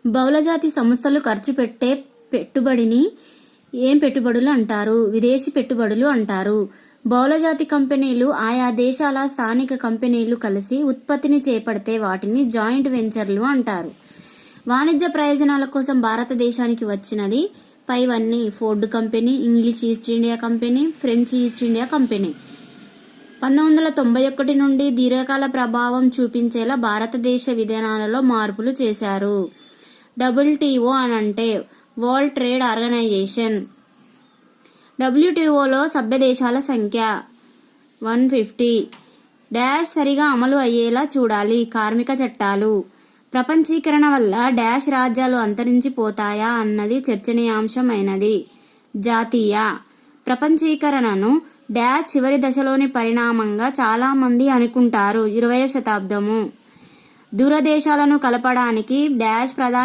బహుళజాతి సంస్థలు ఖర్చు పెట్టే పెట్టుబడిని ఏం పెట్టుబడులు అంటారు? విదేశీ పెట్టుబడులు అంటారు. బహుళజాతి కంపెనీలు ఆయా దేశాల స్థానిక కంపెనీలు కలిసి ఉత్పత్తిని చేపడితే వాటిని జాయింట్ వెంచర్లు అంటారు. వాణిజ్య ప్రయోజనాల కోసం భారతదేశానికి వచ్చినది పైవన్నీ: Ford company, English east India company, French east India company. 1991 నుండి దీర్ఘకాల ప్రభావం చూపించేలా భారతదేశ విధానాలలో మార్పులు చేశారు. WTO అనంటే వరల్డ్ ట్రేడ్ ఆర్గనైజేషన్. WTOలో సభ్య దేశాల సంఖ్య 150. డాష్ సరిగా అమలు అయ్యేలా చూడాలి. కార్మిక చట్టాలు. ప్రపంచీకరణ వల్ల డాష్ రాజ్యాలు అంతరించిపోతాయా అన్నది చర్చనీయాంశమైనది. జాతీయ. ప్రపంచీకరణను డాష్ చివరి దశలోని పరిణామంగా చాలామంది అనుకుంటారు. 20వ శతాబ్దము. దూరదేశాలను కలపడానికి డాష్ ప్రధాన